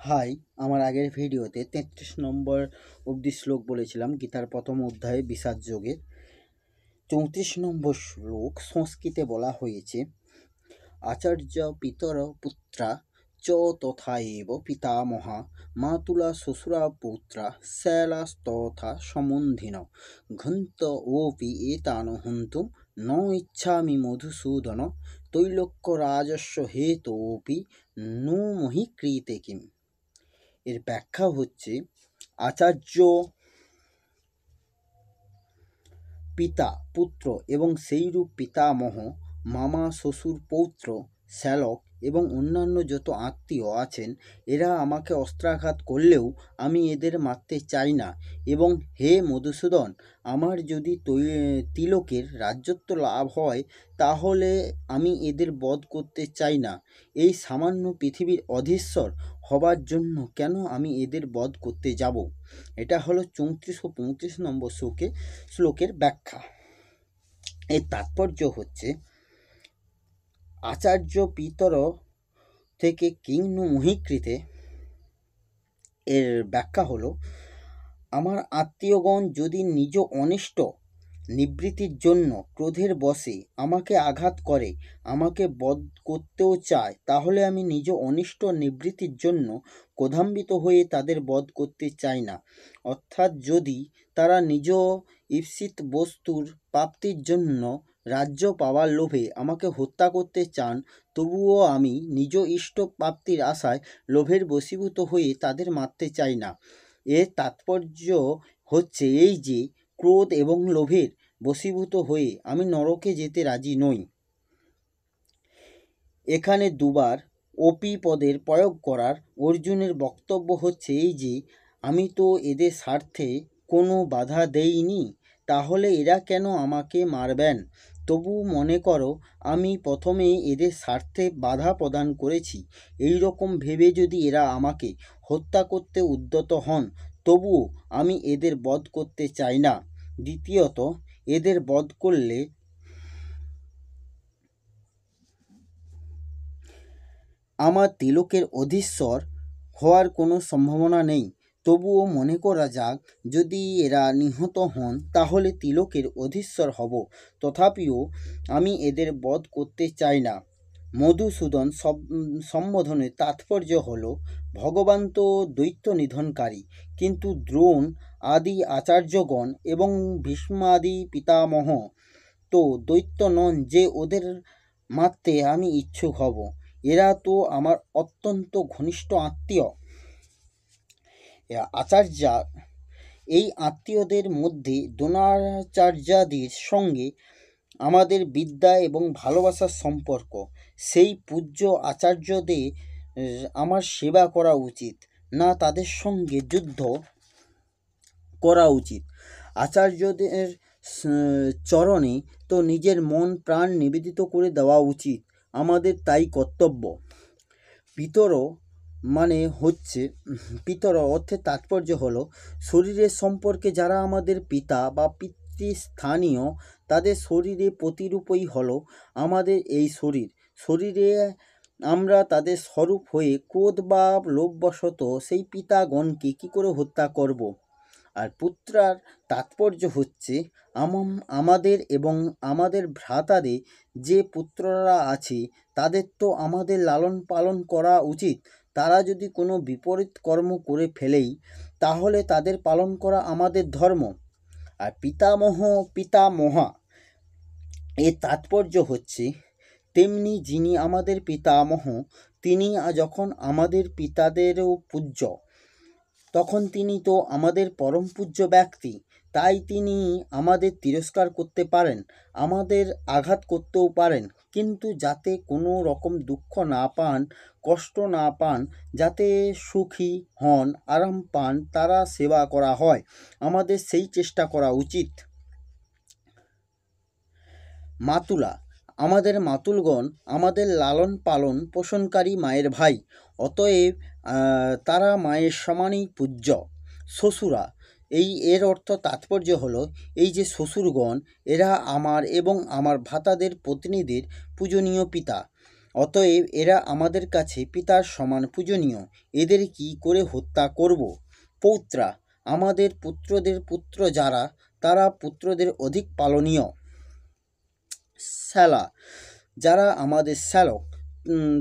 High, আমার আগের ভিডিওতে ৩৩ নম্বর অবধি শ্লোক বলেছিলাম গীতার প্রথম অধ্যায়ে বিষাদ যোগের। ৩৪ নম্বর শ্লোক সংস্কৃতে বলা হয়েছে, আচার্য পিতর পুত্রা চ তথা এব পিতামহা মাতুলা শ্বশুরা পুত্রা শ্যালাস্তথা সম্বন্ধিন ঘন্ত ওপি এতান হন্তুম ন ইচ্ছামি মধুসূদন তৈলোক্য রাজস্ব হেতোপি নু মহি ক্রিতে কিম। এর ব্যাখ্যা হচ্ছে, আচার্য পিতা পুত্র এবং সেইরূপ পিতামহ, মামা শ্বশুর পৌত্র, শ্যালক এবং অন্যান্য যত আত্মীয় আছেন, এরা আমাকে অস্ত্রাঘাত করলেও আমি এদের মারতে চাই না। এবং হে মধুসূদন, আমার যদি তিলকের রাজ্যত্ব লাভ হয় তাহলে আমি এদের বধ করতে চাই না। এই সামান্য পৃথিবীর অধীশ্বর হবার জন্য কেন আমি এদের বধ করতে যাব? এটা হলো ৩৪ ও ৩৫ নম্বর শ্লোকের ব্যাখ্যা। এর তাৎপর্য হচ্ছে, আচার্য পিতর থেকে কিংনু মহিকৃতে, এর ব্যাখ্যা হলো, আমার আত্মীয়গণ যদি নিজ অনিষ্ট নিবৃত্তির জন্য ক্রোধের বশে আমাকে আঘাত করে, আমাকে বধ করতেও চায়, তাহলে আমি নিজ অনিষ্ট নিবৃত্তির জন্য ক্রোধান্বিত হয়ে তাদের বধ করতে চাই না। অর্থাৎ যদি তারা নিজ ঈপ্সিত বস্তুর প্রাপ্তির জন্য রাজ্য পাওয়ার লোভে আমাকে হত্যা করতে চান, তবুও আমি নিজ ইষ্ট প্রাপ্তির আশায় লোভের বশীভূত হয়ে তাদের মারতে চাই না। এর তাৎপর্য হচ্ছে এই যে, ক্রোধ এবং লোভের বশীভূত হয়ে আমি নরকে যেতে রাজি নই। এখানে দুবার ওপি পদের প্রয়োগ করার অর্জুনের বক্তব্য হচ্ছে এই যে, আমি তো এদের স্বার্থে কোনো বাধা দেইনি, তাহলে এরা কেন আমাকে মারবেন? তবু মনে করো আমি প্রথমে এদের স্বার্থে বাধা প্রদান করেছি, এই রকম ভেবে যদি এরা আমাকে হত্যা করতে উদ্যত হন, তবুও আমি এদের বধ করতে চাই না। দ্বিতীয়ত, এদের বধ করলে আমার তিলকের অধীশ্বর হওয়ার কোনো সম্ভাবনা নেই। তবুও মনে করা যাক, যদি এরা নিহত হন তাহলে তিলকের অধীশ্বর হব, তথাপিও আমি এদের বধ করতে চাই না। মধুসূদন সম্বোধনের তাৎপর্য হল, ভগবান তো দৈত্য নিধনকারী, কিন্তু দ্রোণ আদি আচার্যগণ এবং ভীষ্মাদি পিতামহ তো দৈত্য নন যে ওদের মারতে আমি ইচ্ছুক হব। এরা তো আমার অত্যন্ত ঘনিষ্ঠ আত্মীয়। আচার্য এই আত্মীয়দের মধ্যে দ্রোণাচার্যাদির সঙ্গে আমাদের বিদ্যা এবং ভালোবাসার সম্পর্ক। সেই পূজ্য আচার্যদের আমার সেবা করা উচিত না তাদের সঙ্গে যুদ্ধ করা উচিত? আচার্যদের চরণে তো নিজের মন প্রাণ নিবেদিত করে দেওয়া উচিত, আমাদের তাই কর্তব্য। পিতর মানে হচ্ছে, পিতর অর্থের তাৎপর্য হলো শরীরের সম্পর্কে যারা আমাদের পিতা বা পিতৃস্থানীয়, তাদের শরীরে প্রতিরূপই হলো আমাদের এই শরীরে আমরা তাদের স্বরূপ হয়ে ক্রোধ বা লোভবশত সেই পিতাগণকে কী করে হত্যা করব? আর পুত্রার তাৎপর্য হচ্ছে, আমাদের এবং আমাদের ভ্রাতাদের যে পুত্ররা আছে তাদের তো আমাদের লালন পালন করা উচিত। তারা যদি কোনো বিপরীত কর্ম করে ফেলেই, তাহলে তাদের পালন করা আমাদের ধর্ম। আর পিতামহ পিতামহা, এর তাৎপর্য হচ্ছে, তেমনি যিনি আমাদের পিতামহ, তিনি যখন আমাদের পিতাদেরও পূজ্য, তখন তিনি তো আমাদের পরম পূজ্য ব্যক্তি। তাই তিনি আমাদের তিরস্কার করতে পারেন, আমাদের আঘাত করতেও পারেন, কিন্তু যাতে কোনো রকম দুঃখ না পান, কষ্ট না পান, যাতে সুখী হন, আরাম পান, তারা সেবা করা হয়, আমাদের সেই চেষ্টা করা উচিত। মাতুলা, আমাদের মাতুলগণ আমাদের লালন পালন পোষণকারী মায়ের ভাই, অতএব তারা মায়ের সমানই পূজ্য। শ্বশুরা, এর অর্থ তাৎপর্য হলো, এই যে শ্বশুরগণ, এরা আমার এবং আমার ভ্রাতাদের পত্নীদের পূজনীয় পিতা, অতএব এরা আমাদের কাছে পিতার সমান পূজনীয়। এদের কি করে হত্যা করব? পৌত্রা, আমাদের পুত্রদের পুত্র যারা, তারা পুত্রদের অধিক পালনীয়। শ্যালা, যারা আমাদের শ্যালক,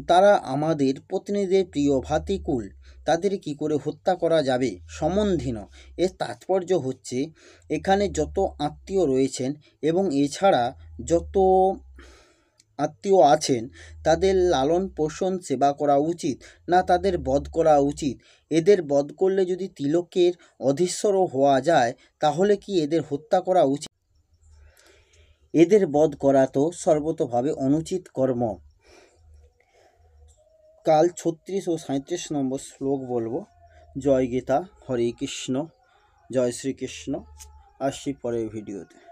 তারা আমাদের পত্নীদের প্রিয় ভাতিকুল, তাদের কি করে হত্যা করা যাবে? সম্বন্ধীন, এর তাৎপর্য হচ্ছে এখানে যত আত্মীয় রয়েছেন এবং এছাড়া যত আত্মীয় আছেন তাদের লালন পোষণ সেবা করা উচিত না তাদের বধ করা উচিত? এদের বধ করলে যদি তিলকের অধীশ্বরও হওয়া যায় তাহলে কি এদের হত্যা করা উচিত? এদের বধ করা তো সর্বতোভাবে অনুচিত কর্ম। কাল 36 ও 37 নম্বর শ্লোক বলবো। জয় গীতা, হরে কৃষ্ণ, জয় শ্রীকৃষ্ণ। আসছি পরের ভিডিওতে।